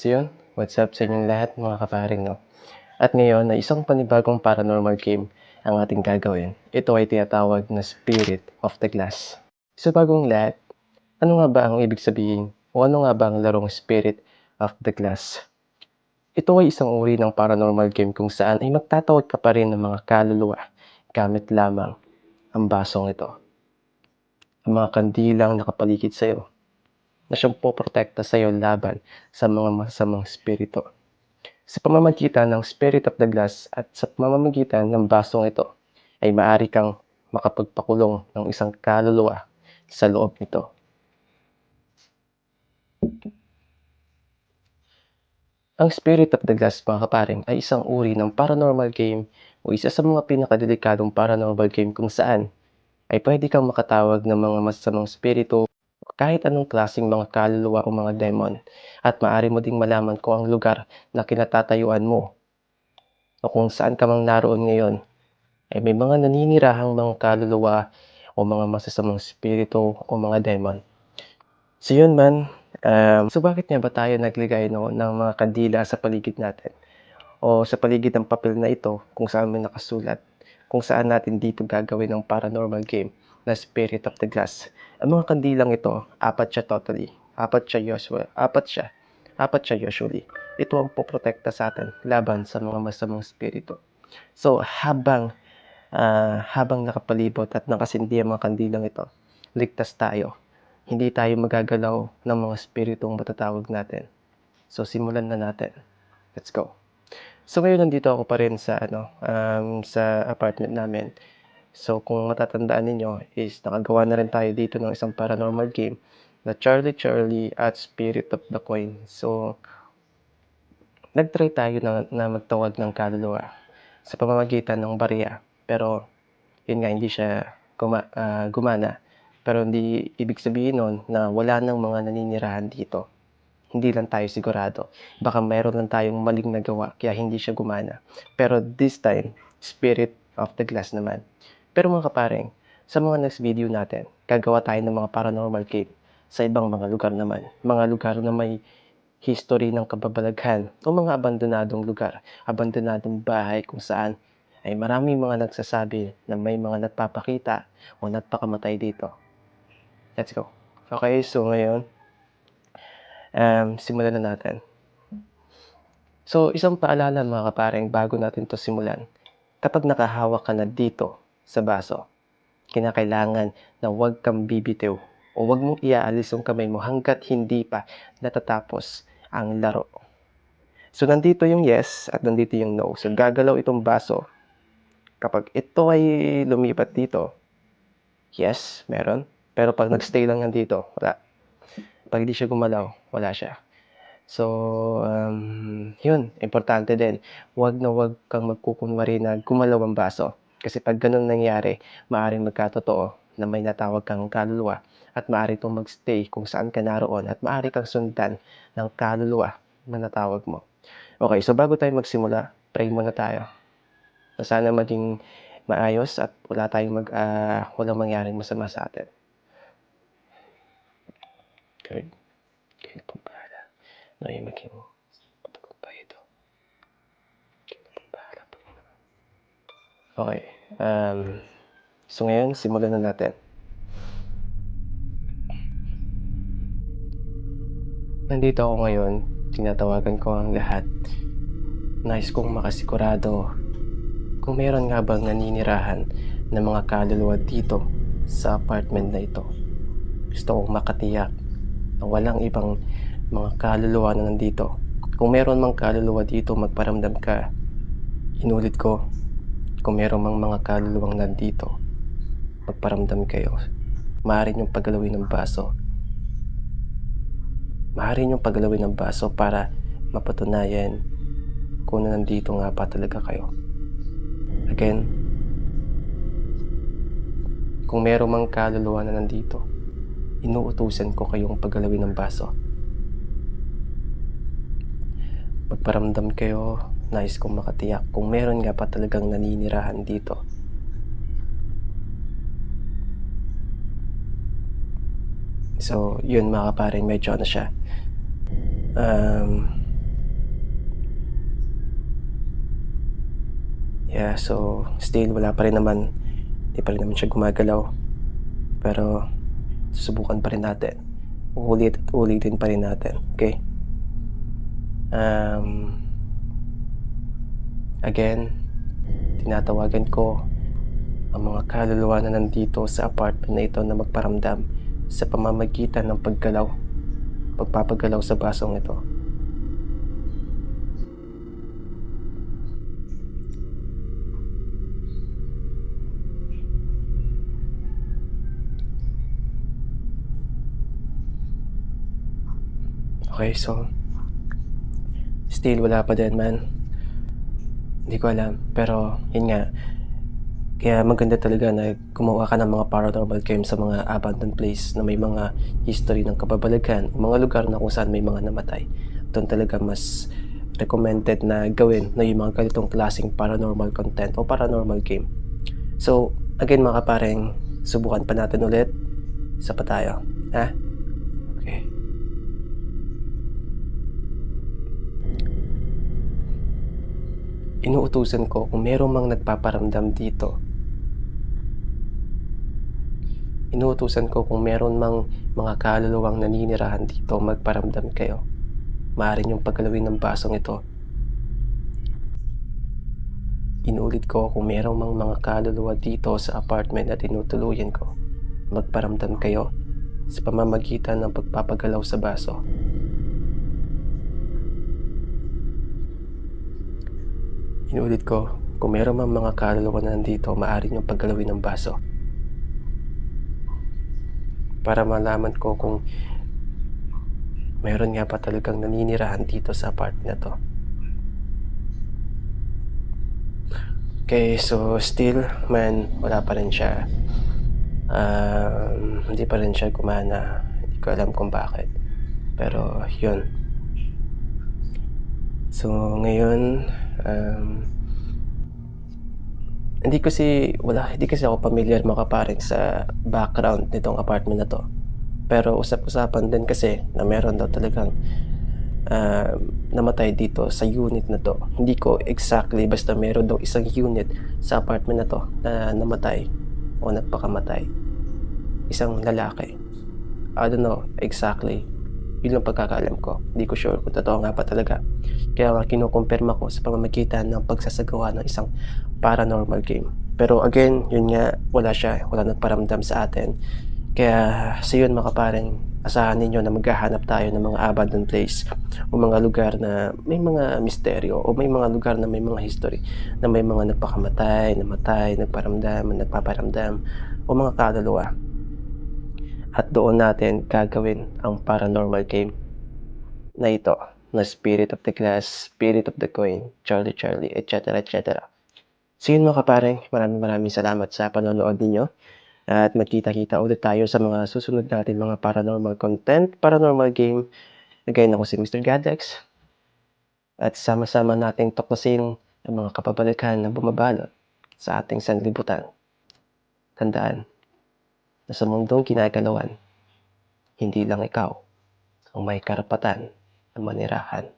So yun, what's up sa inyong lahat mga kaparing, no? At ngayon ay isang panibagong paranormal game ang ating gagawin. Ito ay tinatawag na Spirit of the Glass. So bagong lahat, ano nga ba ang ibig sabihin o ano nga ba ang larong Spirit of the Glass? Ito ay isang uri ng paranormal game kung saan ay magtatawag ka pa rin ng mga kaluluwa gamit lamang ang basong ito. Ang mga kandilang nakapaligid sa iyo na siyang poprotekta sa iyo laban sa mga masasamang spirito. Sa pamamagitan ng Spirit of the Glass at sa pamamagitan ng basong ito ay maaari kang makapagpakulong ng isang kaluluwa sa loob nito. Ang Spirit of the Glass, mga kaparing, ay isang uri ng paranormal game o isa sa mga pinakadelikadong paranormal game kung saan ay pwede kang makatawag ng mga masasamang spirito o kahit anong klaseng mga kaluluwa o mga demon, at maaari mo ding malaman kung ang lugar na kinatatayuan mo o kung saan ka mang naroon ngayon ay may mga naninirahang mga kaluluwa o mga masasamang spirito o mga demon. So yun man, so bakit nga ba tayo nagligay ng mga kandila sa paligid natin o sa paligid ng papel na ito kung saan may nakasulat kung saan natin dito gagawin ang paranormal game na Spirit of the Glass? Ang mga kandilang ito, apat siya totally, apat siya usually. Ito ang poprotekta sa atin laban sa mga masamang spirito. So habang nakapalibot at nakasindi ang mga kandilang ito, ligtas tayo. Hindi tayo magagalaw ng mga spiritong matatawag natin. So simulan na natin. Let's go. So ngayon nandito ako pa rin sa sa apartment namin. So kung matatandaan ninyo is nakagawa na rin tayo dito ng isang paranormal game na Charlie Charlie at Spirit of the Coin. So nagtry tayo na magtawag ng kaluluwa sa pamamagitan ng barya. Pero yun nga, hindi siya gumana. Pero hindi ibig sabihin nun na wala nang mga naninirahan dito. Hindi lang tayo sigurado. Baka mayroon lang tayong maling nagawa kaya hindi siya gumana. Pero this time, Spirit of the Glass naman. Pero mga kapareng, sa mga next video natin, gagawa tayo ng mga paranormal game sa ibang mga lugar naman. Mga lugar na may history ng kababalaghan o mga abandonadong lugar, abandonadong bahay kung saan ay maraming mga nagsasabi na may mga nagpapakita o nagpakamatay dito. Let's go. Okay, so ngayon, simulan na natin. So, isang paalala mga kapareng bago natin to simulan. Kapag nakahawak ka na dito sa baso, kinakailangan na huwag kang bibitiw o huwag mong iaalis yung kamay mo hanggat hindi pa natatapos ang laro. So, nandito yung yes at nandito yung no. So, gagalaw itong baso. Kapag ito ay lumipat dito, yes, meron. Pero pag nagstay lang yan dito, wala. Pag hindi siya gumalaw, wala siya. So, yun, importante din. Huwag na huwag kang magkukunwari na gumalaw ang baso. Kasi pag ganun nangyari, maaaring magkatotoo na may natawag kang kaluluwa at maaari itong magstay kung saan ka naroon at maaari kang sundan ng kaluluwa na natawag mo. Okay, so bago tayo magsimula, pray muna tayo. Sana maging maayos at walang mangyaring masama sa atin. Okay. Okay, pampala. No, yung maging pagkumpay ito. Okay. So ngayon, simulan na natin. Nandito ako ngayon, tinatawagan ko ang lahat. Nais kong makasigurado kung meron nga bang naninirahan ng mga kaluluwa dito sa apartment na ito. Gusto kong makatiyak na walang ibang mga kaluluwa na nandito. Kung meron mang kaluluwa dito, magparamdam ka. Inulit ko, kung meron mang mga kaluluwang nandito, magparamdam kayo. Maaari niyong paggalawin ng baso. Maaari niyong paggalawin ng baso para mapatunayan kung nandito nga pa talaga kayo. Again, kung meron mang kaluluwa na nandito, inuutusan ko kayong paggalawin ng baso. Magparamdam kayo, nais kong makatiyak kung meron nga pa talagang naninirahan dito. So, yun mga kaparing, medyo siya. Yeah, so still wala pa rin naman, hindi pa rin naman siya gumagalaw. Pero susubukan pa rin natin. Uulit at ulitin pa rin natin, okay? Again, tinatawagan ko ang mga kaluluwa na nandito sa apartment na ito na magparamdam sa pamamagitan ng pagpapagalaw sa basong ito. Okay, so still wala pa din, man. Hindi ko alam, pero yun nga, kaya maganda talaga na gumawa ka ng mga paranormal games sa mga abandoned place na may mga history ng kababalaghan, mga lugar na kung saan may mga namatay. Doon talaga mas recommended na gawin na yung mga ganitong klaseng paranormal content o paranormal game. So, again mga kapareng, subukan pa natin ulit. Isa pa tayo, ha? Okay. Inuutusan ko kung merong mang nagpaparamdam dito. Inuutusan ko kung meron mang mga kaluluwang naninirahan dito, magparamdam kayo. Maaari niyong paggalawin ng basong ito. Inuulit ko kung merong mang mga kaluluwa dito sa apartment na tinutuluyan ko, magparamdam kayo sa pamamagitan ng pagpapagalaw sa baso. Inuulit ko, kung meron mang mga kaluluwa na nandito, maaari niyong paggalawin ng baso. Para malaman ko kung meron nga pa talagang naninirahan dito sa apartment na to. Okay, so still, man, wala pa rin siya. Hindi pa rin siya gumana. Hindi ko alam kung bakit. Pero, yun. So, ngayon, hindi kasi ako familiar mga kaparing sa background nitong apartment na to. Pero usap-usapan din kasi na meron daw talagang namatay dito sa unit na to. Hindi ko exactly, basta meron daw isang unit sa apartment na to na namatay o nagpakamatay. Isang lalaki. I don't know exactly. Yun lang pagkakaalam ko. Hindi ko sure kung totoo nga pa talaga. Kaya nga kinukumpirma ko sa pamamagitan ng pagsasagawa ng isang paranormal game. Pero again, yun nga, wala nagparamdam sa atin. Kaya sa yun mga kapareng, asahan ninyo na maghahanap tayo ng mga abandoned place o mga lugar na may mga misteryo o may mga lugar na may mga history na may mga namatay, nagpaparamdam o mga kaluluwa. At doon natin gagawin ang paranormal game na ito, na Spirit of the Glass, Spirit of the Coin, Charlie, etc. etc. So yun mga kapareng, maraming salamat sa panonood ninyo. At magkita-kita ulit tayo sa mga susunod natin mga paranormal content, paranormal game. Again, ako si Mr. Gadex. At sama-sama nating tuklasin ang mga kababalaghan na bumabalot sa ating sanlibutan. Tandaan na sa mundong ginagalawan, hindi lang ikaw ang may karapatan na manirahan.